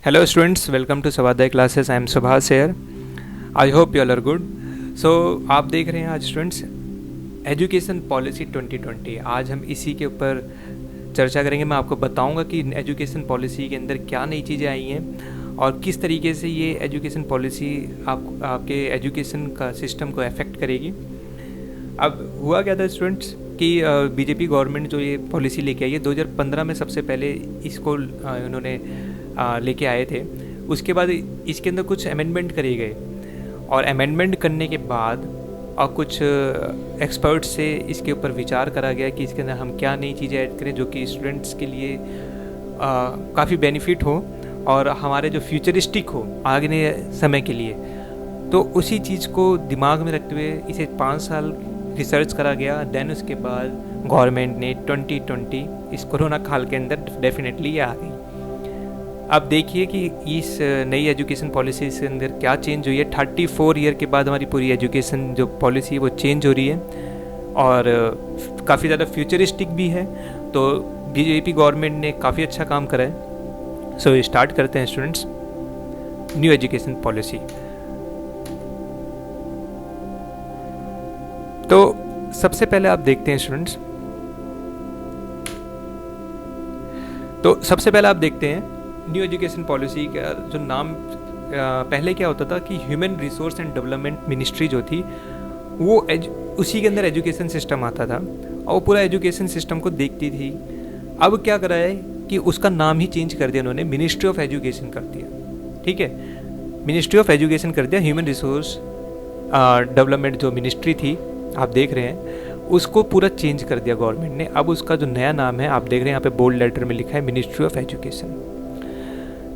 Hello students, welcome to Savadai classes. I am Subhas here. I hope you all are good. So आप देख रहे हैं आज students education policy 2020। आज हम इसी के ऊपर चर्चा करेंगे। मैं आपको बताऊंगा कि एजुकेशन पॉलिसी के अंदर क्या नई चीज़ें आई हैं और किस तरीके से ये एजुकेशन पॉलिसी आपके एजुकेशन का सिस्टम को अफेक्ट करेगी। अब हुआ क्या था स्टूडेंट्स कि बीजेपी गवर्नमेंट जो ये पॉलिसी लेके आई है 2015 में सबसे पहले इसको उन्होंने लेके आए थे। उसके बाद इसके अंदर कुछ अमेंडमेंट करे गए और अमेंडमेंट करने के बाद और कुछ एक्सपर्ट्स से इसके ऊपर विचार करा गया कि इसके अंदर हम क्या नई चीज़ें ऐड करें जो कि स्टूडेंट्स के लिए काफ़ी बेनिफिट हो और हमारे जो फ्यूचरिस्टिक हो आगे समय के लिए। तो उसी चीज़ को दिमाग में रखते हुए इसे 5 साल रिसर्च करा गया। देन उसके बाद गवर्नमेंट ने 2020 इस कोरोना काल के अंदर डेफिनेटली ये आ गई। अब देखिए कि इस नई एजुकेशन पॉलिसी के अंदर क्या चेंज हुई है। 34 ईयर के बाद हमारी पूरी एजुकेशन जो पॉलिसी है वो चेंज हो रही है और काफ़ी ज़्यादा फ्यूचरिस्टिक भी है। तो बीजेपी गवर्नमेंट ने काफ़ी अच्छा काम करा है। सो स्टार्ट करते हैं स्टूडेंट्स न्यू एजुकेशन पॉलिसी। तो सबसे पहले आप देखते हैं स्टूडेंट्स, न्यू एजुकेशन पॉलिसी का जो नाम पहले क्या होता था कि human resource and development ministry जो थी वो उसी के अंदर एजुकेशन सिस्टम आता था और वो पूरा एजुकेशन सिस्टम को देखती थी। अब क्या करा है कि उसका नाम ही चेंज कर दिया उन्होंने, मिनिस्ट्री ऑफ एजुकेशन कर दिया। ठीक है, मिनिस्ट्री ऑफ एजुकेशन कर दिया। ह्यूमन रिसोर्स डेवलपमेंट जो मिनिस्ट्री थी आप देख रहे हैं उसको पूरा चेंज कर दिया गवर्नमेंट ने। अब उसका जो नया नाम है आप देख रहे हैं यहाँ पे बोल्ड लेटर में लिखा है मिनिस्ट्री ऑफ एजुकेशन।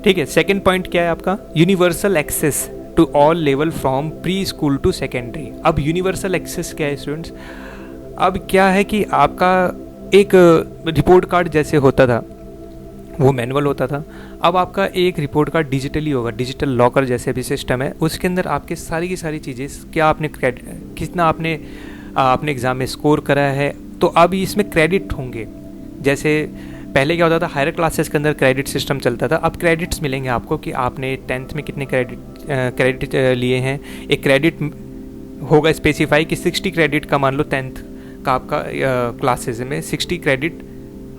ठीक है, सेकंड पॉइंट क्या है आपका, universal access to all level from preschool to secondary. अब यूनिवर्सल एक्सेस क्या है स्टूडेंट्स, अब क्या है कि आपका एक रिपोर्ट कार्ड जैसे होता था वो मैनुअल होता था, अब आपका एक रिपोर्ट कार्ड डिजिटली होगा। डिजिटल लॉकर जैसे भी सिस्टम है उसके अंदर आपके सारी की सारी चीज़ें, क्या आपने कितना आपने अपने एग्ज़ाम में स्कोर करा है, तो अब इसमें क्रेडिट होंगे। जैसे पहले क्या होता था हायर क्लासेस के अंदर क्रेडिट सिस्टम चलता था, अब क्रेडिट्स मिलेंगे आपको कि आपने 10th में कितने क्रेडिट लिए हैं। एक क्रेडिट होगा स्पेसिफाई कि 60 क्रेडिट का, मान लो 10th का आपका क्लासेस में 60 क्रेडिट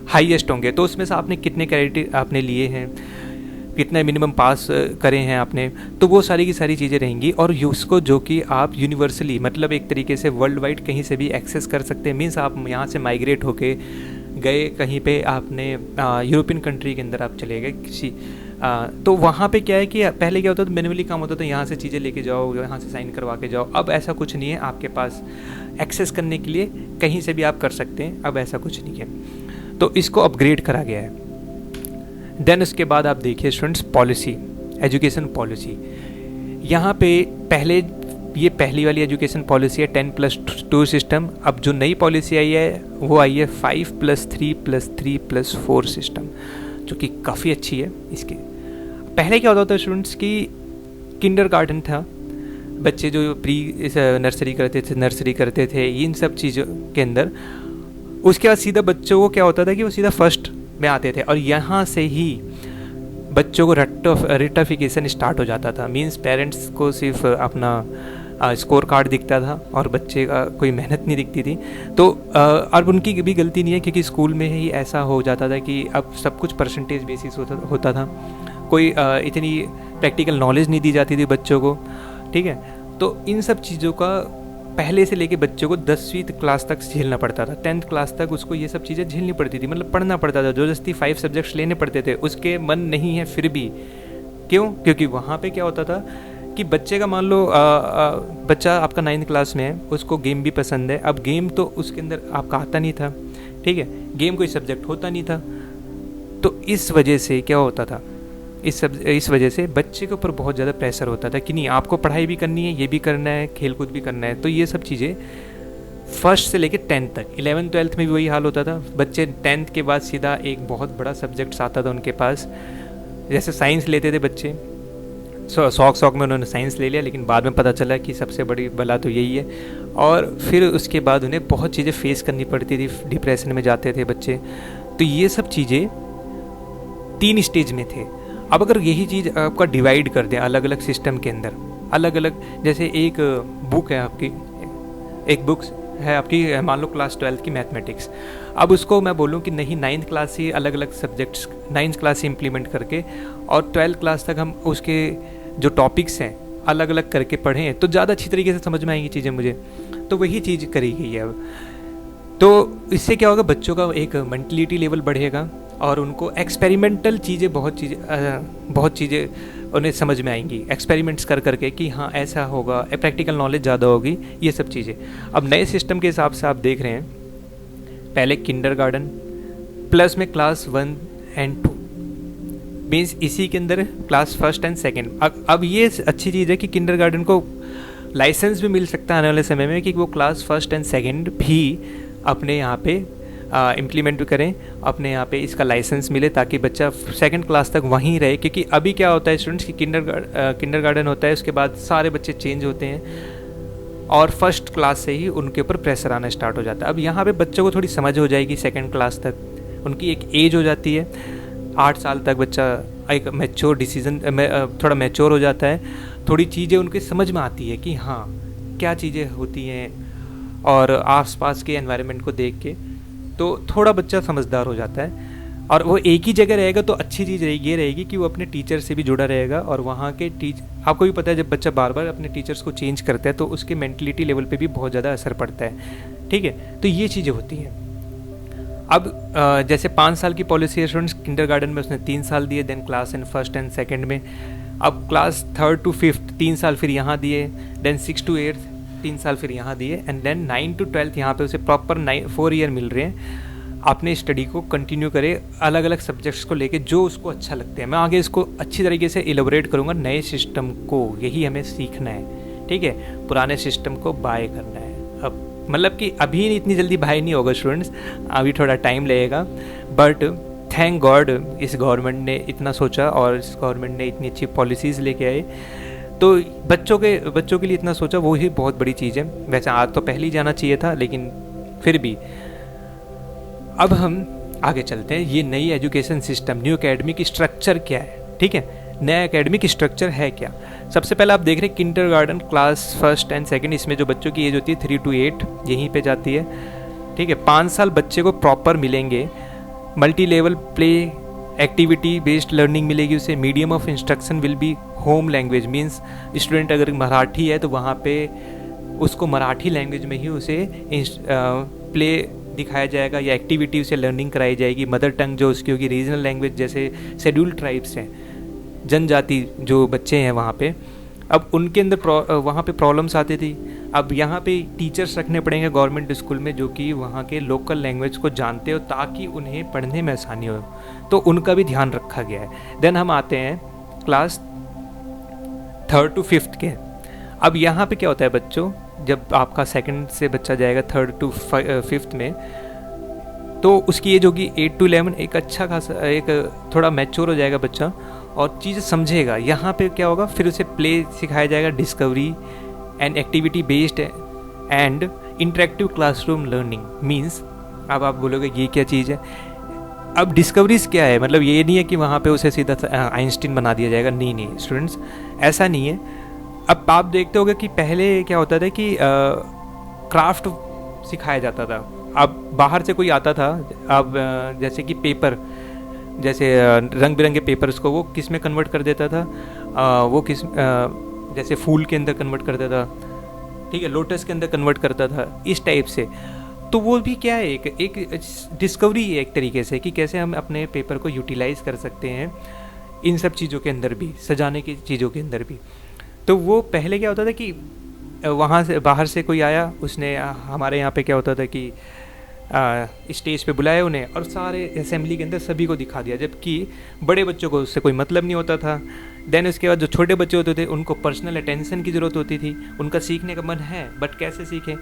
हाईएस्ट होंगे, तो उसमें से आपने कितने क्रेडिट आपने लिए हैं, कितने मिनिमम पास करे हैं आपने, तो वो सारी की सारी चीज़ें रहेंगी। और उसको जो कि आप यूनिवर्सली मतलब एक तरीके से वर्ल्ड वाइड कहीं से भी एक्सेस कर सकते हैं। मीन्स आप यहाँ से माइग्रेट होके गए कहीं पे, आपने यूरोपियन कंट्री के अंदर आप चले गए किसी तो वहाँ पे क्या है कि पहले क्या होता था मैन्युअली काम होता था, यहाँ से चीज़ें लेके जाओ, यहाँ से साइन करवा के जाओ। अब ऐसा कुछ नहीं है, आपके पास एक्सेस करने के लिए कहीं से भी आप कर सकते हैं, अब ऐसा कुछ नहीं है। तो इसको अपग्रेड करा गया है। देन उसके बाद आप देखिए स्टूडेंट्स पॉलिसी, एजुकेशन पॉलिसी। यहाँ पे पहले ये पहली वाली एजुकेशन पॉलिसी है 10+2 सिस्टम। अब जो नई पॉलिसी आई है वो आई है 5+3+3+4 सिस्टम, जो कि काफ़ी अच्छी है। इसके पहले क्या होता था स्टूडेंट्स कि किंडरगार्टन था, बच्चे जो प्री नर्सरी करते थे इन सब चीज़ों के अंदर। उसके बाद सीधा बच्चों को क्या होता था कि वो सीधा फर्स्ट में आते थे और यहाँ से ही बच्चों को रेटिफिकेशन स्टार्ट हो जाता था। मींस पेरेंट्स को सिर्फ अपना स्कोर कार्ड दिखता था और बच्चे का कोई मेहनत नहीं दिखती थी। तो अब उनकी भी गलती नहीं है क्योंकि स्कूल में ही ऐसा हो जाता था कि अब सब कुछ परसेंटेज बेसिस होता था, कोई इतनी प्रैक्टिकल नॉलेज नहीं दी जाती थी बच्चों को। ठीक है, तो इन सब चीज़ों का पहले से लेके बच्चों को 10वीं क्लास तक झेलना पड़ता था। 10th क्लास तक उसको ये सब चीज़ें झेलनी पड़ती थी, मतलब पढ़ना पड़ता था। ज़बरदस्ती 5 सब्जेक्ट्स लेने पड़ते थे, उसके मन नहीं है फिर भी। क्यों? क्योंकि वहाँ पे क्या होता था कि बच्चे का मान लो बच्चा आपका 9th क्लास में है, उसको गेम भी पसंद है। अब गेम तो उसके अंदर आपका आता नहीं था, ठीक है, गेम कोई सब्जेक्ट होता नहीं था। तो इस वजह से क्या होता था, इस वजह से बच्चे के ऊपर बहुत ज़्यादा प्रेशर होता था कि नहीं आपको पढ़ाई भी करनी है, ये भी करना है, खेल कूद भी करना है। तो ये सब चीज़ें फर्स्ट से लेके 10th तक, 11th 12th में भी वही हाल होता था। बच्चे 10th के बाद सीधा एक बहुत बड़ा सब्जेक्ट आता था उनके पास। जैसे साइंस लेते थे बच्चे, शौक में उन्होंने साइंस ले लिया, लेकिन बाद में पता चला कि सबसे बड़ी बला तो यही है। और फिर उसके बाद उन्हें बहुत चीज़ें फेस करनी पड़ती थी, डिप्रेशन में जाते थे बच्चे। तो ये सब चीज़ें 3 स्टेज में थे। अब अगर यही चीज़ आपका डिवाइड कर दें अलग अलग सिस्टम के अंदर, अलग अलग, जैसे एक बुक है आपकी, एक बुक है आपकी मान लो क्लास 12 की मैथमेटिक्स, अब उसको मैं बोलूँ कि नहीं 9th क्लास से अलग अलग सब्जेक्ट्स 9th क्लास से इम्प्लीमेंट करके और 12th क्लास तक हम उसके जो टॉपिक्स हैं अलग अलग करके पढ़ें तो ज़्यादा अच्छी तरीके से समझ में आएंगी चीज़ें मुझे। तो वही चीज़ करी गई है अब। तो इससे क्या होगा, बच्चों का एक मेंटलिटी लेवल बढ़ेगा और उनको एक्सपेरिमेंटल चीज़ें बहुत चीज़ें उन्हें समझ में आएंगी एक्सपेरिमेंट्स कर करके कि हाँ ऐसा होगा, प्रैक्टिकल नॉलेज ज़्यादा होगी, ये सब चीज़ें। अब नए सिस्टम के हिसाब से आप देख रहे हैं, पहले किंडरगार्टन प्लस में क्लास 1 and 2 मीन्स इसी के अंदर क्लास 1st and 2nd। अब ये अच्छी चीज़ है कि किंडरगार्टन को लाइसेंस भी मिल सकता है आने वाले समय में कि वो क्लास 1st and 2nd भी अपने यहाँ पे इम्प्लीमेंट भी करें, अपने यहाँ पे इसका लाइसेंस मिले ताकि बच्चा 2nd क्लास तक वहीं रहे। क्योंकि अभी क्या होता है स्टूडेंट्स की किंडरगार्टन होता है, उसके बाद सारे बच्चे चेंज होते हैं और 1st क्लास से ही उनके ऊपर प्रेशर आना स्टार्ट हो जाता है। अब यहाँ पे बच्चों को थोड़ी समझ हो जाएगी 2nd क्लास तक, उनकी एक एज हो जाती है, 8 साल तक बच्चा एक मैच्योर डिसीजन थोड़ा मैच्योर हो जाता है, थोड़ी चीज़ें उनके समझ में आती है कि हाँ क्या चीज़ें होती हैं और आसपास के एनवायरनमेंट को देख के तो थोड़ा बच्चा समझदार हो जाता है। और वो एक ही जगह रहेगा तो अच्छी चीज़ ये रहेगी कि वो अपने टीचर से भी जुड़ा रहेगा और वहाँ के आपको भी पता है जब बच्चा बार बार अपने टीचर्स को चेंज करता है तो उसके मेंटलिटी लेवल पे भी बहुत ज़्यादा असर पड़ता है। ठीक है, तो ये चीज़ें होती हैं। अब जैसे 5 साल की पॉलिसी है स्टूडेंट्स, किंडरगार्टन में उसने 3 साल दिए, then class in 1st and 2nd में, अब क्लास 3rd to 5th 3 साल फिर यहाँ दिए, देन 6th to 8th 3 साल फिर यहाँ दिए, and then 9th to 12th यहाँ पे उसे प्रॉपर 4 ईयर मिल रहे हैं अपने स्टडी को कंटिन्यू करे अलग अलग सब्जेक्ट्स को लेके जो उसको अच्छा लगते हैं। मैं आगे इसको अच्छी तरीके से एलोबरेट करूँगा, नए सिस्टम को यही हमें सीखना है। ठीक है, पुराने सिस्टम को बाय करना है। अब मतलब कि अभी इतनी जल्दी बाय नहीं होगा स्टूडेंट्स, अभी थोड़ा टाइम लगेगा, बट थैंक गॉड इस गवर्नमेंट ने इतना सोचा और इस गवर्नमेंट ने इतनी अच्छी पॉलिसीज़ लेके आए, तो बच्चों के लिए इतना सोचा, वो ही बहुत बड़ी चीज़ है। वैसे आज तो पहले ही जाना चाहिए था, लेकिन फिर भी। अब हम आगे चलते हैं, ये नई education system, new academic structure क्या है। ठीक है, नया एकेडमिक स्ट्रक्चर है क्या। सबसे पहले आप देख रहे हैं kindergarten class 1st and 2nd, इसमें जो बच्चों की एज होती है 3 to 8 यहीं पे जाती है। ठीक है, 5 साल बच्चे को प्रॉपर मिलेंगे, multi level play activity based learning मिलेगी उसे, medium of instruction will be home language, means student अगर मराठी है तो वहाँ पे उसको मराठी लैंग्वेज में ही उसे प्ले दिखाया जाएगा या एक्टिविटी उसे लर्निंग कराई जाएगी। मदर टंग जो उसकी होगी, रीजनल लैंग्वेज जैसे शेड्यूल्ड ट्राइब्स हैं, जनजाति जो बच्चे हैं वहाँ पे, अब उनके अंदर वहाँ पे प्रॉब्लम्स आती थी। अब यहाँ पे टीचर्स रखने पड़ेंगे गवर्नमेंट स्कूल में जो कि वहाँ के लोकल लैंग्वेज को जानते हो ताकि उन्हें पढ़ने में आसानी हो, तो उनका भी ध्यान रखा गया है। देन हम आते हैं क्लास 3rd to 5th के। अब यहाँ पे क्या होता है बच्चों, जब आपका 2nd से बच्चा जाएगा 3rd to 5th में, तो उसकी एज होगी 8 to 11, एक अच्छा खासा एक थोड़ा मैच्योर हो जाएगा बच्चा और चीज़ें समझेगा। यहाँ पे क्या होगा, फिर उसे प्ले सिखाया जाएगा, discovery and activity based and interactive classroom learning. Means अब आप बोलोगे ये क्या चीज़ है। अब डिस्कवरीज क्या है, मतलब ये नहीं है कि वहाँ पे उसे सीधा आइंस्टीन बना दिया जाएगा, नहीं स्टूडेंट्स, ऐसा नहीं है। अब आप देखते होगे कि पहले क्या होता था कि क्राफ्ट सिखाया जाता था। अब बाहर से कोई आता था, अब जैसे कि पेपर, जैसे रंग बिरंगे पेपर्स को वो किस में कन्वर्ट कर देता था, वो किस जैसे फूल के अंदर कन्वर्ट करता था, ठीक है, लोटस के अंदर कन्वर्ट करता था, इस टाइप से। तो वो भी क्या है, एक डिस्कवरी है एक तरीके से कि कैसे हम अपने पेपर को यूटिलाइज़ कर सकते हैं इन सब चीज़ों के अंदर भी, सजाने की चीज़ों के अंदर भी। तो वो पहले क्या होता था कि वहाँ से बाहर से कोई आया, उसने हमारे यहाँ पे क्या होता था कि स्टेज पे बुलाया उन्हें और सारे असेंबली के अंदर सभी को दिखा दिया, जबकि बड़े बच्चों को उससे कोई मतलब नहीं होता था। देन उसके बाद जो छोटे बच्चे होते थे उनको पर्सनल अटेंशन की ज़रूरत होती थी, उनका सीखने का मन है बट कैसे सीखें,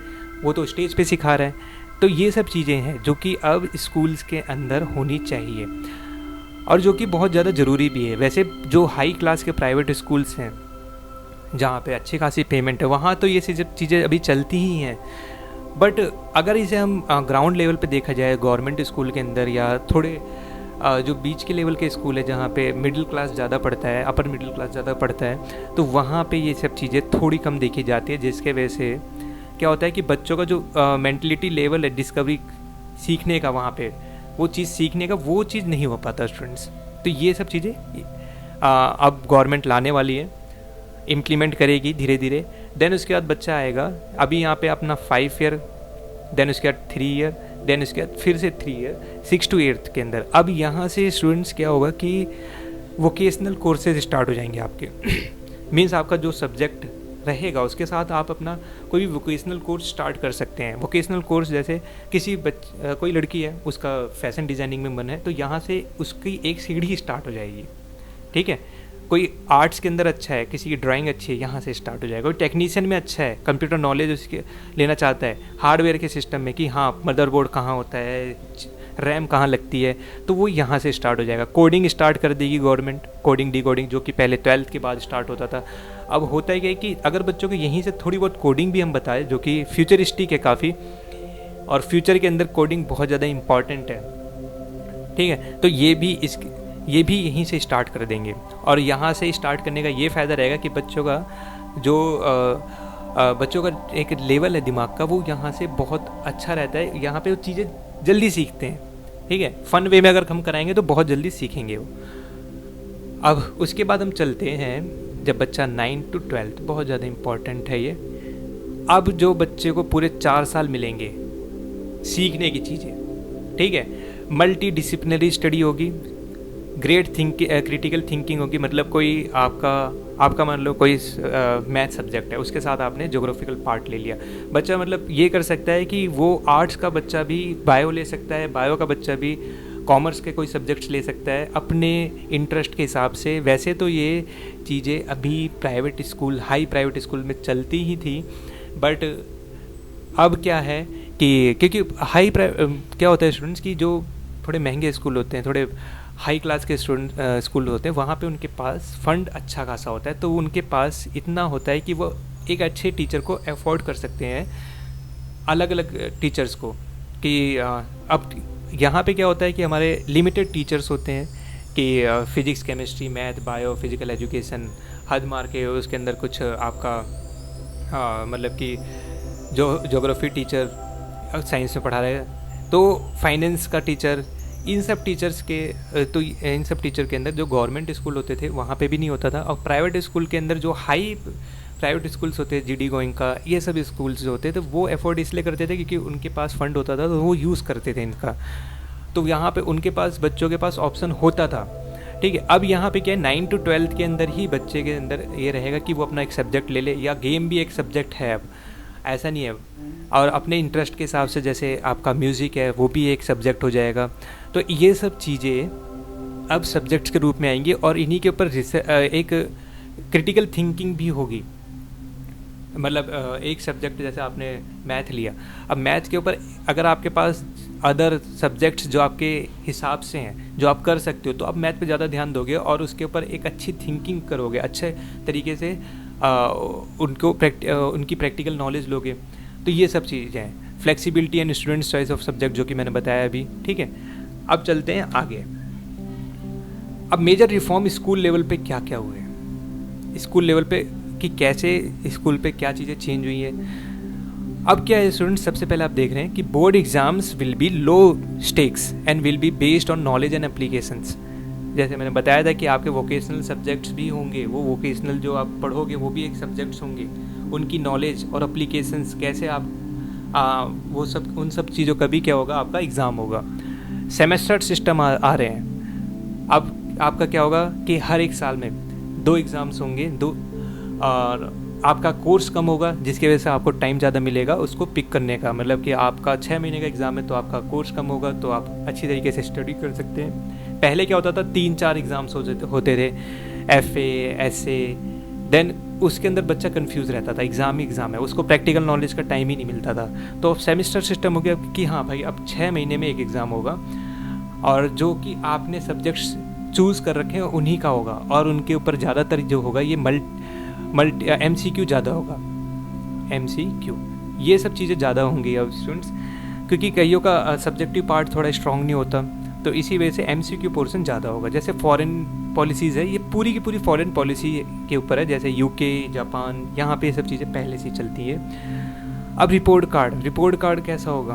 वो तो स्टेज पे सिखा रहा है। तो ये सब चीज़ें हैं जो कि अब स्कूल्स के अंदर होनी चाहिए और जो कि बहुत ज़्यादा ज़रूरी भी है। वैसे जो हाई क्लास के प्राइवेट स्कूल्स हैं जहाँ पे अच्छी खासी पेमेंट है, वहाँ तो ये चीज़ें अभी चलती ही हैं, बट अगर इसे हम ग्राउंड लेवल पे देखा जाए गवर्नमेंट स्कूल के अंदर या थोड़े जो बीच के लेवल के स्कूल है जहाँ पे मिडिल क्लास ज़्यादा पढ़ता है, अपर मिडिल क्लास ज़्यादा पढ़ता है, तो वहाँ पे ये सब चीज़ें थोड़ी कम देखी जाती है, जिसके वजह से क्या होता है कि बच्चों का जो मेंटलिटी लेवल है डिस्कवरी सीखने का, वहाँ पे वो चीज़ सीखने का वो चीज़ नहीं हो पाता स्टूडेंट्स। तो ये सब चीज़ें अब गवर्नमेंट लाने वाली है, इम्प्लीमेंट करेगी धीरे धीरे। देन उसके बाद बच्चा आएगा, अभी यहाँ पे अपना 5 ईयर, देन उसके बाद 3 ईयर, देन उसके बाद फिर से 3 ईयर, 6 to 8 के अंदर। अब यहाँ से स्टूडेंट्स क्या होगा कि वोकेशनल कोर्सेज स्टार्ट हो जाएंगे आपके मीन्स आपका जो सब्जेक्ट रहेगा उसके साथ आप अपना कोई भी वोकेशनल कोर्स स्टार्ट कर सकते हैं। वोकेशनल कोर्स जैसे किसी कोई लड़की है, उसका फैशन डिज़ाइनिंग में मन है, तो यहाँ से उसकी एक सीढ़ी स्टार्ट हो जाएगी, ठीक है। कोई आर्ट्स के अंदर अच्छा है, किसी की ड्राइंग अच्छी है, यहाँ से स्टार्ट हो जाएगा। कोई टेक्नीशियन में अच्छा है, कंप्यूटर नॉलेज उसके लेना चाहता है, हार्डवेयर के सिस्टम में कि हाँ मदरबोर्ड कहाँ होता है, रैम कहाँ लगती है, तो वो यहाँ से स्टार्ट हो जाएगा। कोडिंग स्टार्ट कर देगी गवर्नमेंट, कोडिंग डिकोडिंग, जो कि पहले 12th के बाद स्टार्ट होता था। अब होता है क्या कि अगर बच्चों को यहीं से थोड़ी बहुत कोडिंग भी हम बताएं, जो कि फ्यूचरिस्टिक है काफ़ी, और फ्यूचर के अंदर कोडिंग बहुत ज़्यादा इम्पॉर्टेंट है, ठीक है, तो ये भी यहीं से स्टार्ट कर देंगे। और यहाँ से स्टार्ट करने का ये फ़ायदा रहेगा कि बच्चों का एक लेवल है दिमाग का, वो यहाँ से बहुत अच्छा रहता है। यहाँ पे वो चीज़ें जल्दी सीखते हैं, ठीक है। फ़न वे में अगर हम कराएंगे तो बहुत जल्दी सीखेंगे वो। अब उसके बाद हम चलते हैं, जब बच्चा 9 to 12, बहुत ज़्यादा इम्पॉर्टेंट है ये। अब जो बच्चे को पूरे 4 साल मिलेंगे सीखने की चीज़ें, ठीक है। मल्टी डिसिप्लिनरी स्टडी होगी, ग्रेट क्रिटिकल थिंकिंग होगी। मतलब कोई आपका मान लो कोई मैथ सब्जेक्ट है, उसके साथ आपने ज्योग्राफिकल पार्ट ले लिया, बच्चा मतलब ये कर सकता है कि वो आर्ट्स का बच्चा भी बायो ले सकता है, बायो का बच्चा भी कॉमर्स के कोई सब्जेक्ट्स ले सकता है अपने इंटरेस्ट के हिसाब से। वैसे तो ये चीज़ें अभी private school, high private school में चलती ही थी, बट अब क्या है कि क्योंकि क्या होता है स्टूडेंट्स की जो थोड़े महंगे स्कूल होते हैं, थोड़े हाई क्लास के स्कूल होते हैं, वहाँ पे उनके पास फ़ंड अच्छा खासा होता है, तो उनके पास इतना होता है कि वो एक अच्छे टीचर को अफोर्ड कर सकते हैं, अलग अलग टीचर्स को। कि अब यहाँ पे क्या होता है कि हमारे लिमिटेड टीचर्स होते हैं कि physics, chemistry, math, bio, physical education हद मार के, उसके अंदर कुछ आपका मतलब कि जो ज्योग्राफी टीचर साइंस में पढ़ा रहे हैं, तो फाइनेंस का टीचर, इन सब टीचर्स के अंदर जो गवर्नमेंट स्कूल होते थे वहाँ पे भी नहीं होता था। और प्राइवेट स्कूल के अंदर जो हाई प्राइवेट स्कूल्स होते हैं, जीडी गोइंग का, ये सब स्कूल्स जो होते थे वो अफोर्ड इसलिए करते थे क्योंकि उनके पास फंड होता था, तो वो यूज़ करते थे इनका। तो यहाँ पे उनके पास, बच्चों के पास ऑप्शन होता था, ठीक है। अब यहाँ पे क्या है, 9 to 12 के अंदर ही बच्चे के अंदर ये रहेगा कि वो अपना एक सब्जेक्ट ले ले, या गेम भी एक सब्जेक्ट है, अब ऐसा नहीं है। और अपने इंटरेस्ट के हिसाब से, जैसे आपका म्यूज़िक है, वो भी एक सब्जेक्ट हो जाएगा। तो ये सब चीज़ें अब सब्जेक्ट्स के रूप में आएंगी, और इन्हीं के ऊपर एक क्रिटिकल थिंकिंग भी होगी। मतलब एक सब्जेक्ट जैसे आपने मैथ लिया, अब मैथ के ऊपर अगर आपके पास अदर सब्जेक्ट्स जो आपके हिसाब से हैं, जो आप कर सकते हो, तो आप मैथ पे ज़्यादा ध्यान दोगे और उसके ऊपर एक अच्छी थिंकिंग करोगे, अच्छे तरीके से उनकी प्रैक्टिकल नॉलेज लोगे। तो ये सब चीज़ें हैं, flexibility and students choice of subject, जो कि मैंने बताया अभी, ठीक है। अब चलते हैं आगे। अब मेजर रिफॉर्म स्कूल लेवल पे क्या क्या हुए हैं, स्कूल लेवल पे कि कैसे स्कूल पे क्या चीज़ें चेंज हुई है। अब क्या है स्टूडेंट्स, सबसे पहले आप देख रहे हैं कि board exams will be low stakes and will be based on knowledge and applications. जैसे मैंने बताया था कि आपके वोकेशनल सब्जेक्ट्स भी होंगे, वो वोकेशनल जो आप पढ़ोगे वो भी एक सब्जेक्ट्स होंगे, उनकी नॉलेज और एप्लीकेशंस कैसे आप वो सब, उन सब चीज़ों का भी क्या होगा, आपका एग्ज़ाम होगा। सेमेस्टर सिस्टम आ रहे हैं। अब आपका क्या होगा कि हर एक साल में 2 एग्ज़ाम्स होंगे, और आपका कोर्स कम होगा, जिसकी वजह से आपको टाइम ज़्यादा मिलेगा उसको पिक करने का। मतलब कि आपका 6 महीने का एग्ज़ाम है तो आपका कोर्स कम होगा, तो आप अच्छी तरीके से स्टडी कर सकते हैं। पहले क्या होता था, 3-4 एग्ज़ाम्स होते थे, FA, SA, देन उसके अंदर बच्चा कंफ्यूज रहता था, एग्ज़ाम ही एग्ज़ाम है, उसको प्रैक्टिकल नॉलेज का टाइम ही नहीं मिलता था। तो अब सेमेस्टर सिस्टम हो गया कि हाँ भाई, अब 6 महीने में एक एग्ज़ाम होगा, और जो कि आपने सब्जेक्ट्स चूज़ कर रखे हैं उन्हीं का होगा, और उनके ऊपर ज़्यादातर जो होगा ये MCQ ज़्यादा होगा, MCQ, ये सब चीज़ें ज़्यादा होंगी अब स्टूडेंट्स, क्योंकि कईयों का सब्जेक्टिव पार्ट थोड़ा स्ट्रॉन्ग नहीं होता, तो इसी वजह से MCQ पोर्शन ज़्यादा होगा। जैसे फॉरेन पॉलिसीज़ है, ये पूरी की पूरी फॉरेन पॉलिसी के ऊपर है, जैसे UK, जापान, यहाँ पे ये सब चीज़ें पहले से चलती है। अब रिपोर्ट कार्ड कैसा होगा?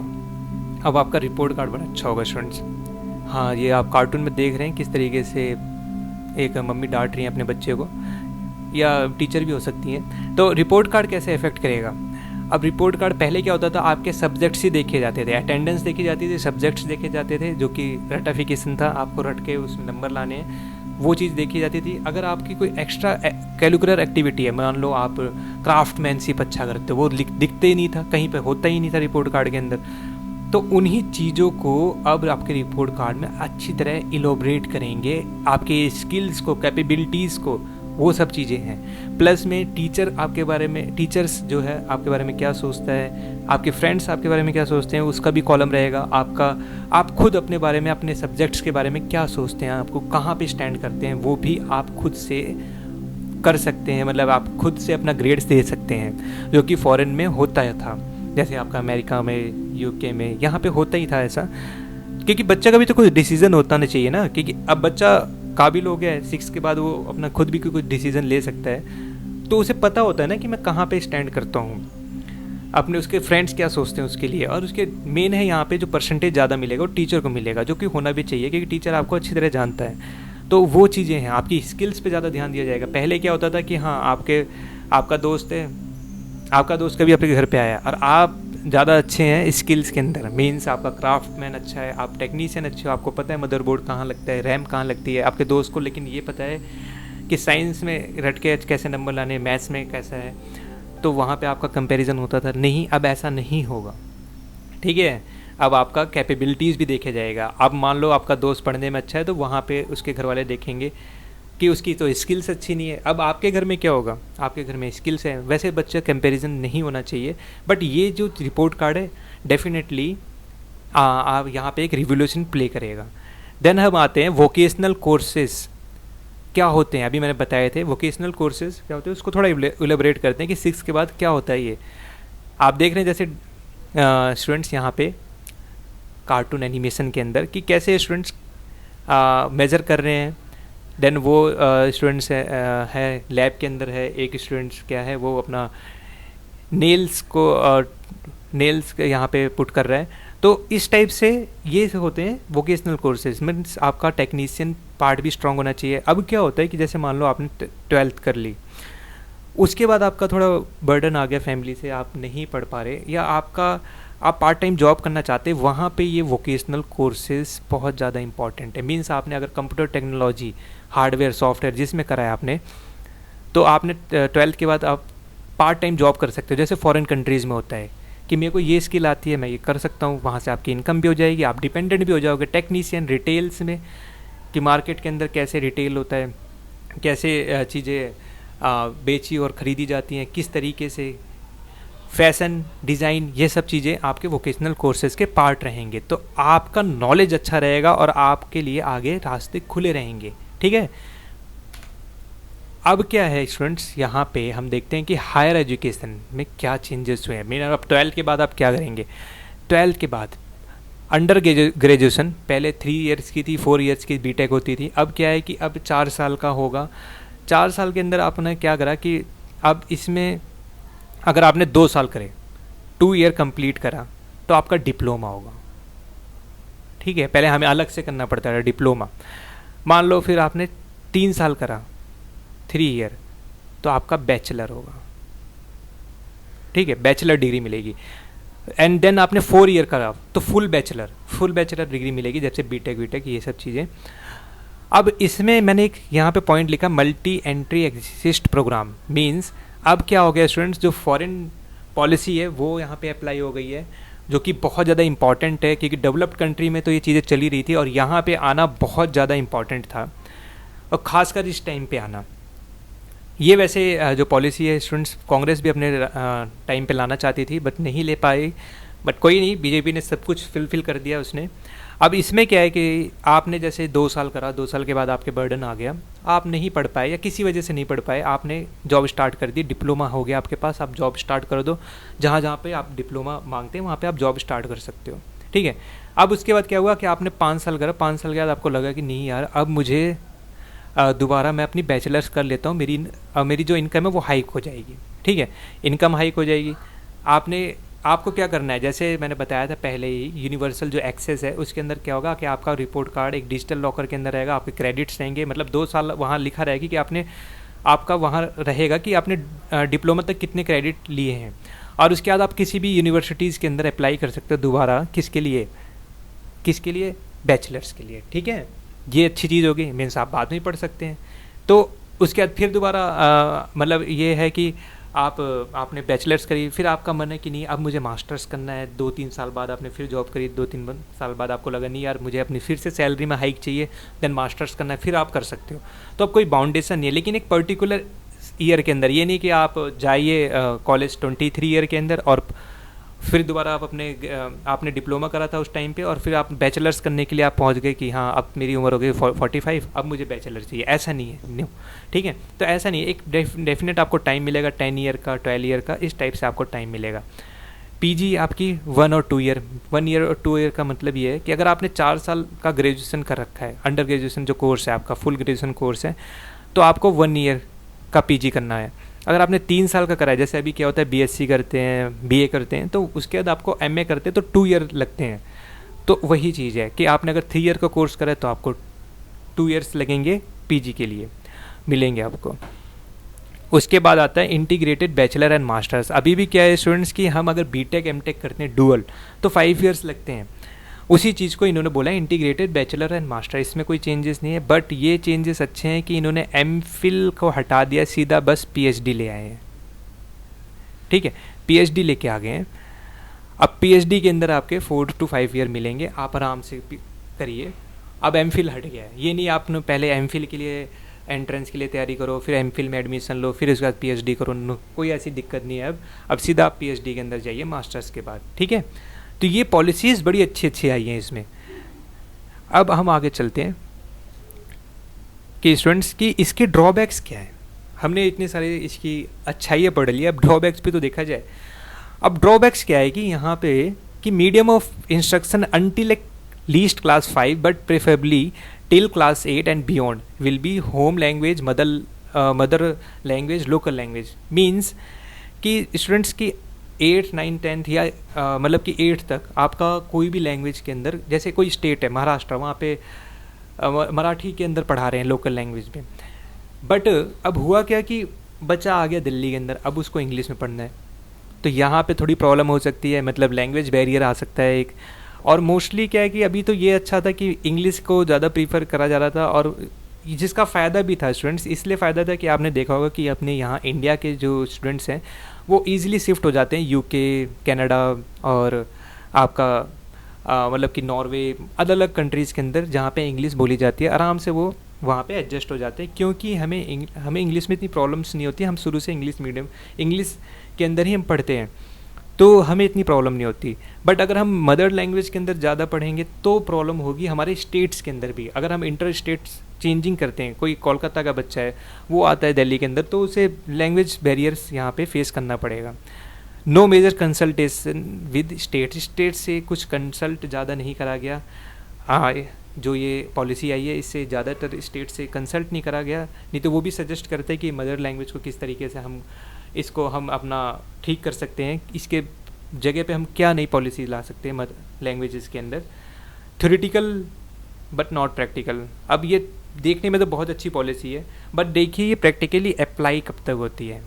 अब आपका रिपोर्ट कार्ड बड़ा अच्छा होगा स्टूडेंट्स। हाँ, ये आप कार्टून में देख रहे हैं किस तरीके से एक मम्मी डांट रही है अपने बच्चे को, या टीचर भी हो सकती हैं। तो रिपोर्ट कार्ड कैसे इफेक्ट करेगा? अब रिपोर्ट कार्ड पहले क्या होता था, आपके सब्जेक्ट्स ही देखे जाते थे, अटेंडेंस देखी जाती थी, सब्जेक्ट्स देखे जाते थे, जो कि रटिफिकेशन था, आपको रट के उसमें नंबर लाने हैं, वो चीज़ देखी जाती थी। अगर आपकी कोई एक्स्ट्रा कैरिकुलर एक्टिविटी है, मान लो आप क्राफ्टमैनशिप अच्छा करते हो, वो दिखते ही नहीं था, कहीं पर होता ही नहीं था रिपोर्ट कार्ड के अंदर। तो उन्हीं चीज़ों को अब आपके रिपोर्ट कार्ड में अच्छी तरह इलोबरेट करेंगे, आपके स्किल्स को, कैपेबिलिटीज़ को, वो सब चीज़ें हैं। प्लस में टीचर आपके बारे में, टीचर्स जो है आपके बारे में क्या सोचता है, आपके फ्रेंड्स आपके बारे में क्या सोचते हैं, उसका भी कॉलम रहेगा। आप खुद अपने बारे में, अपने सब्जेक्ट्स के बारे में क्या सोचते हैं, आपको कहाँ पे स्टैंड करते हैं, वो भी आप खुद से कर सकते हैं। मतलब आप खुद से अपना ग्रेड्स दे सकते हैं, जो कि फ़ॉरेन में होता था। जैसे आपका अमेरिका में, UK में, यहाँ पे होता ही था ऐसा, क्योंकि बच्चा का भी तो कोई डिसीज़न होता नहीं चाहिए ना, क्योंकि अब बच्चा काबिल हो गया है, 6 के बाद वो अपना खुद भी कोई डिसीज़न ले सकता है, तो उसे पता होता है ना कि मैं कहाँ पे स्टैंड करता हूँ, अपने उसके फ्रेंड्स क्या सोचते हैं उसके लिए। और उसके मेन है यहाँ पे जो परसेंटेज ज़्यादा मिलेगा वो टीचर को मिलेगा, जो कि होना भी चाहिए, क्योंकि टीचर आपको अच्छी तरह जानता है। तो वो चीज़ें हैं, आपकी स्किल्स पे ज़्यादा ध्यान दिया जाएगा। पहले क्या होता था कि हाँ, आपका दोस्त है, आपका दोस्त कभी आपके घर पे आया और आप ज़्यादा अच्छे हैं स्किल्स के अंदर, मीन्स आपका क्राफ्टमैन अच्छा है, आप टेक्नीशियन अच्छे हो, आपको पता है मदरबोर्ड कहाँ लगता है, रैम कहाँ लगती है, आपके दोस्त को लेकिन ये पता है कि साइंस में रट के कैसे नंबर लाने, मैथ्स में कैसा है, तो वहाँ पे आपका कंपैरिजन होता था। नहीं, अब ऐसा नहीं होगा, ठीक है। अब आपका कैपेबिलिटीज़ भी देखा जाएगा। अब मान लो आपका दोस्त पढ़ने में अच्छा है, तो वहाँ पे उसके घर वाले देखेंगे कि उसकी तो स्किल्स अच्छी नहीं है। अब आपके घर में क्या होगा, आपके घर में स्किल्स है, वैसे बच्चे कंपैरिजन नहीं होना चाहिए। बट ये जो रिपोर्ट कार्ड है डेफिनेटली आप यहाँ पे एक रिवोल्यूशन प्ले करेगा। देन हम आते हैं वोकेशनल कोर्सेज क्या होते हैं। अभी मैंने बताए थे वोकेशनल कोर्सेज क्या होते हैं, उसको थोड़ा इलेबोरेट करते हैं कि 6 के बाद क्या होता है। ये आप देख रहे हैं जैसे स्टूडेंट्स यहाँ पे कार्टून एनिमेशन के अंदर कि कैसे स्टूडेंट्स मेज़र कर रहे हैं। देन वो स्टूडेंट्स है लैब के अंदर है, एक स्टूडेंट्स क्या है वो अपना नेल्स यहाँ पे पुट कर रहा है। तो इस टाइप से ये होते हैं वोकेशनल कोर्सेज। मीन्स आपका टेक्नीशियन पार्ट भी स्ट्रांग होना चाहिए। अब क्या होता है कि जैसे मान लो आपने 12th कर ली, उसके बाद आपका थोड़ा बर्डन आ गया फैमिली से, आप नहीं पढ़ पा रहे, या आप पार्ट टाइम जॉब करना चाहते हैं, वहाँ पे ये वोकेशनल कोर्सेज बहुत ज़्यादा इंपॉर्टेंट है। मीन्स आपने अगर कंप्यूटर टेक्नोलॉजी, हार्डवेयर, सॉफ्टवेयर जिसमें करा है आपने, तो आपने 12th के बाद आप पार्ट टाइम जॉब कर सकते हो। जैसे फॉरेन कंट्रीज़ में होता है कि मेरे को ये स्किल आती है, मैं ये कर सकता हूँ, वहाँ से आपकी इनकम भी हो जाएगी, आप डिपेंडेंट भी हो जाओगे। टेक्नीशियन रिटेल्स में कि मार्केट के अंदर कैसे रिटेल होता है, कैसे चीज़ें बेची और ख़रीदी जाती हैं, किस तरीके से फैशन डिज़ाइन, ये सब चीज़ें आपके वोकेशनल कोर्सेज़ के पार्ट रहेंगे। तो आपका नॉलेज अच्छा रहेगा और आपके लिए आगे रास्ते खुले रहेंगे, ठीक है। अब क्या है स्टूडेंट्स, यहाँ पे हम देखते हैं कि हायर एजुकेशन में क्या चेंजेस हुए हैं। मीन अब 12th के बाद आप क्या करेंगे। 12th के बाद अंडर ग्रेजुएशन पहले 3 ईयर्स की थी, 4 ईयर्स की बीटेक होती थी। अब क्या है कि अब 4 साल का होगा। 4 साल के अंदर आपने क्या करा कि अब इसमें अगर आपने 2 साल करे, 2 ईयर कंप्लीट करा, तो आपका डिप्लोमा होगा, ठीक है। पहले हमें अलग से करना पड़ता है डिप्लोमा। मान लो फिर आपने 3 साल करा, 3 ईयर, तो आपका बैचलर होगा, ठीक है, बैचलर डिग्री मिलेगी। एंड देन आपने 4 ईयर करा तो फुल बैचलर डिग्री मिलेगी, जैसे बीटेक ये सब चीज़ें। अब इसमें मैंने एक यहाँ पे पॉइंट लिखा, multi entry exist program. Means अब क्या हो गया स्टूडेंट्स, जो फॉरेन पॉलिसी है वो यहाँ पे अप्लाई हो गई है, जो कि बहुत ज़्यादा इंपॉर्टेंट है, क्योंकि डेवलप्ड कंट्री में तो ये चीज़ें चली रही थी और यहाँ पे आना बहुत ज़्यादा इंपॉर्टेंट था, और ख़ासकर इस टाइम पे आना। ये वैसे जो पॉलिसी है स्टूडेंट्स, कांग्रेस भी अपने टाइम पे लाना चाहती थी बट नहीं ले पाई, बट कोई नहीं, बीजेपी ने सब कुछ फिल कर दिया उसने। अब इसमें क्या है कि आपने जैसे 2 साल करा, 2 साल के बाद आपके बर्डन आ गया, आप नहीं पढ़ पाए या किसी वजह से नहीं पढ़ पाए, आपने जॉब स्टार्ट कर दी, डिप्लोमा हो गया आपके पास, आप जॉब स्टार्ट कर दो। जहाँ जहाँ पे आप डिप्लोमा मांगते हैं वहाँ पे आप जॉब स्टार्ट कर सकते हो, ठीक है। अब उसके बाद क्या हुआ कि आपने 5 साल करा, 5 साल के बाद आपको लगा कि नहीं यार, अब मुझे दोबारा मैं अपनी बैचलर्स कर लेता हूँ, मेरी जो इनकम है वो हाइक हो जाएगी। ठीक है, इनकम हाइक हो जाएगी। आपको क्या करना है, जैसे मैंने बताया था पहले ही, यूनिवर्सल जो एक्सेस है उसके अंदर क्या होगा कि आपका रिपोर्ट कार्ड एक डिजिटल लॉकर के अंदर रहेगा, आपके क्रेडिट्स रहेंगे, मतलब 2 साल वहाँ लिखा रहेगा कि आपका वहाँ रहेगा कि आपने डिप्लोमा तक कितने क्रेडिट लिए हैं। और उसके बाद आप किसी भी यूनिवर्सिटीज़ के अंदर अप्लाई कर सकते हो दोबारा, किसके लिए, बैचलर्स के लिए। ठीक है, ये अच्छी चीज़ होगी, मीन्स आप बाद में पढ़ सकते हैं। तो उसके बाद फिर दोबारा मतलब ये है कि आपने बैचलर्स करी, फिर आपका मन है कि नहीं अब मुझे मास्टर्स करना है, 2-3 साल बाद आपने फिर जॉब करी, 2-3 साल बाद आपको लगा नहीं यार मुझे अपनी फिर से सैलरी में हाइक चाहिए, देन मास्टर्स करना है, फिर आप कर सकते हो। तो अब कोई बाउंडेशन नहीं है, लेकिन एक पर्टिकुलर ईयर के अंदर, ये नहीं कि आप जाइए कॉलेज 23 ईयर के अंदर और फिर दोबारा आप आपने डिप्लोमा करा था उस टाइम पे और फिर आप बैचलर्स करने के लिए आप पहुंच गए कि हाँ अब मेरी उम्र हो गई 45, अब मुझे बैचलर चाहिए, ऐसा नहीं है न्यू। ठीक है, तो ऐसा नहीं है, एक डेफिनेट आपको टाइम मिलेगा, 10 ईयर का, 12 ईयर का, इस टाइप से आपको टाइम मिलेगा। पीजी आपकी 1 और 2 ईयर, 1 ईयर और 2 ईयर का मतलब ये है कि अगर आपने 4 साल का ग्रेजुएशन कर रखा है, अंडर ग्रेजुएशन जो कोर्स है आपका, फुल ग्रेजुएशन कोर्स है, तो आपको 1 ईयर का पीजी करना है। अगर आपने 3 साल का करा है, जैसे अभी क्या होता है बीएससी करते हैं, बीए करते हैं, तो उसके बाद आपको एमए करते हैं तो 2 ईयर लगते हैं। तो वही चीज़ है कि आपने अगर 3 ईयर का कोर्स करा है तो आपको 2 ईयर्स लगेंगे पीजी के लिए, मिलेंगे आपको। उसके बाद आता है इंटीग्रेटेड बैचलर एंड मास्टर्स। अभी भी क्या है स्टूडेंट्स की, हम अगर बीटेक एमटेक करते हैं डुअल तो 5 ईयर्स लगते हैं। उसी चीज़ को इन्होंने बोला है इंटीग्रेटेड बैचलर एंड मास्टर, इसमें कोई चेंजेस नहीं है, बट ये चेंजेस अच्छे हैं कि इन्होंने एमफिल को हटा दिया, सीधा बस पीएचडी ले आए हैं। ठीक है, पीएचडी लेके आ गए हैं। अब पीएचडी के अंदर आपके 4 to 5 ईयर मिलेंगे, आप आराम से करिए। अब एमफिल हट गया है, ये नहीं आपने पहले एमफिल के लिए एंट्रेंस के लिए तैयारी करो, फिर एमफिल में एडमिशन लो, फिर उसके बाद पीएचडी करो, कोई ऐसी दिक्कत नहीं है। अब सीधा आप पीएचडी के अंदर जाइए मास्टर्स के बाद। ठीक है, तो ये पॉलिसीज़ बड़ी अच्छी आई हैं इसमें। अब हम आगे चलते हैं कि स्टूडेंट्स की इसके ड्रॉबैक्स क्या है। हमने इतने सारे इसकी अच्छाइयाँ पढ़ ली, अब ड्रॉबैक्स पे तो देखा जाए। अब ड्रॉबैक्स क्या है कि यहाँ पे कि medium of instruction until least class 5 but preferably till class 8 and beyond will be home language, mother language, local language. Means कि स्टूडेंट्स की 8, 9, 10 या मतलब कि 8 तक आपका कोई भी लैंग्वेज के अंदर, जैसे कोई स्टेट है महाराष्ट्र, वहाँ पे मराठी के अंदर पढ़ा रहे हैं लोकल लैंग्वेज में, बट अब हुआ क्या कि बच्चा आ गया दिल्ली के अंदर, अब उसको इंग्लिश में पढ़ना है, तो यहाँ पे थोड़ी प्रॉब्लम हो सकती है, मतलब लैंग्वेज बैरियर आ सकता है एक। और मोस्टली क्या है कि अभी तो ये अच्छा था कि इंग्लिश को ज़्यादा प्रीफर करा जा रहा था, और जिसका फ़ायदा भी था स्टूडेंट्स, इसलिए फ़ायदा था कि आपने देखा होगा कि अपने यहाँ इंडिया के जो स्टूडेंट्स हैं वो ईज़िली शिफ्ट हो जाते हैं यूके, कनाडा और आपका मतलब कि नॉर्वे, अलग अलग कंट्रीज़ के अंदर जहाँ पे इंग्लिश बोली जाती है, आराम से वो वहाँ पे एडजस्ट हो जाते हैं, क्योंकि हमें इंग्लिश में इतनी प्रॉब्लम्स नहीं होती, हम शुरू से इंग्लिश के अंदर ही हम पढ़ते हैं, तो हमें इतनी प्रॉब्लम नहीं होती। बट अगर हम मदर लैंग्वेज के अंदर ज़्यादा पढ़ेंगे तो प्रॉब्लम होगी हमारे स्टेट्स के अंदर भी। अगर हम इंटर स्टेट्स चेंजिंग करते हैं, कोई कोलकाता का बच्चा है वो आता है दिल्ली के अंदर, तो उसे लैंग्वेज बैरियर्स यहाँ पे फेस करना पड़ेगा। No major consultation with state से कुछ कंसल्ट ज़्यादा नहीं करा गया। जो ये पॉलिसी आई है इससे ज़्यादातर स्टेट से कंसल्ट नहीं करा गया, नहीं तो वो भी सजेस्ट करते हैं कि मदर लैंग्वेज को किस तरीके से हम अपना ठीक कर सकते हैं, इसके जगह पे हम क्या नई पॉलिसी ला सकते हैं लैंग्वेजेस के अंदर। Theoretical but not practical. अब ये देखने में तो बहुत अच्छी पॉलिसी है, बट देखिए ये प्रैक्टिकली अप्लाई कब तक होती है।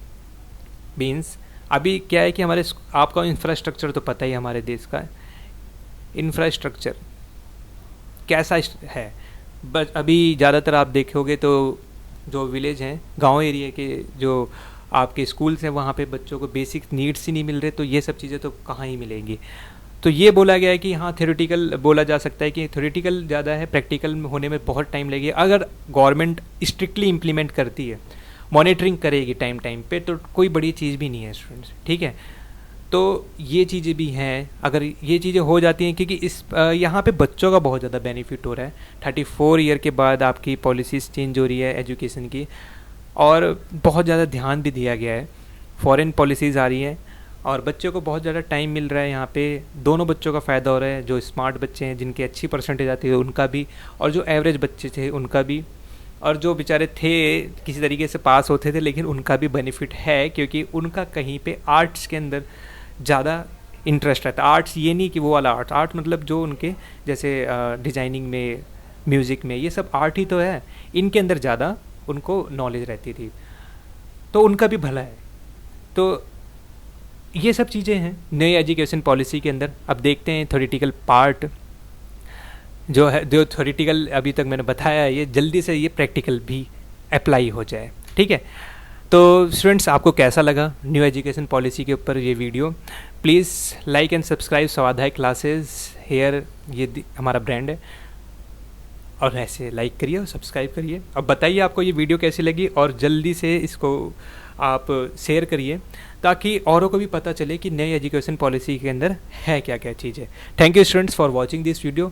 मीन्स अभी क्या है कि आपका इंफ्रास्ट्रक्चर तो पता ही हमारे देश का इंफ्रास्ट्रक्चर कैसा है, बस अभी ज़्यादातर आप देखोगे तो जो विलेज हैं, गांव एरिया के जो आपके स्कूल्स हैं, वहाँ पे बच्चों को बेसिक नीड्स ही नहीं मिल रहे, तो ये सब चीज़ें तो कहाँ ही मिलेंगी। तो ये बोला गया है कि हाँ थ्योरेटिकल बोला जा सकता है कि थ्योरेटिकल ज़्यादा है, प्रैक्टिकल होने में बहुत टाइम लगेगा। अगर गवर्नमेंट स्ट्रिक्टली इम्प्लीमेंट करती है, मॉनिटरिंग करेगी टाइम पे, तो कोई बड़ी चीज़ भी नहीं है स्टूडेंट्स। ठीक है, तो ये चीज़ें भी हैं, अगर ये चीज़ें हो जाती हैं, क्योंकि यहाँ पे बच्चों का बहुत ज़्यादा बेनिफिट हो रहा है। 34 ईयर के बाद आपकी पॉलिसीज़ चेंज हो रही है एजुकेशन की, और बहुत ज़्यादा ध्यान भी दिया गया है, फॉरेन पॉलिसीज़ आ रही हैं, और बच्चों को बहुत ज़्यादा टाइम मिल रहा है यहाँ पे। दोनों बच्चों का फ़ायदा हो रहा है, जो स्मार्ट बच्चे हैं जिनकी अच्छी परसेंटेज आती है उनका भी, और जो एवरेज बच्चे थे उनका भी, और जो बेचारे थे किसी तरीके से पास होते थे लेकिन उनका भी बेनिफिट है, क्योंकि उनका कहीं पे आर्ट्स के अंदर ज़्यादा इंटरेस्ट रहता है। आर्ट्स ये नहीं कि वो वाला आर्ट, आर्ट मतलब जो उनके जैसे डिज़ाइनिंग में, म्यूज़िक में, ये सब आर्ट ही तो है, इनके अंदर ज़्यादा उनको नॉलेज रहती थी, तो उनका भी भला है। तो ये सब चीज़ें हैं नई एजुकेशन पॉलिसी के अंदर। अब देखते हैं थ्योरेटिकल पार्ट जो है, जो थ्योरेटिकल अभी तक मैंने बताया है, ये जल्दी से ये प्रैक्टिकल भी अप्लाई हो जाए, ठीक है। तो स्टूडेंट्स, आपको कैसा लगा न्यू एजुकेशन पॉलिसी के ऊपर ये video? Please like and subscribe स्वाध्याय क्लासेस हेयर, ये हमारा ब्रांड है, और ऐसे लाइक करिए और सब्सक्राइब करिए। अब बताइए आपको ये वीडियो कैसी लगी, और जल्दी से इसको आप शेयर करिए ताकि औरों को भी पता चले कि नई एजुकेशन पॉलिसी के अंदर है क्या क्या चीज़ें। Thank you students for watching this video.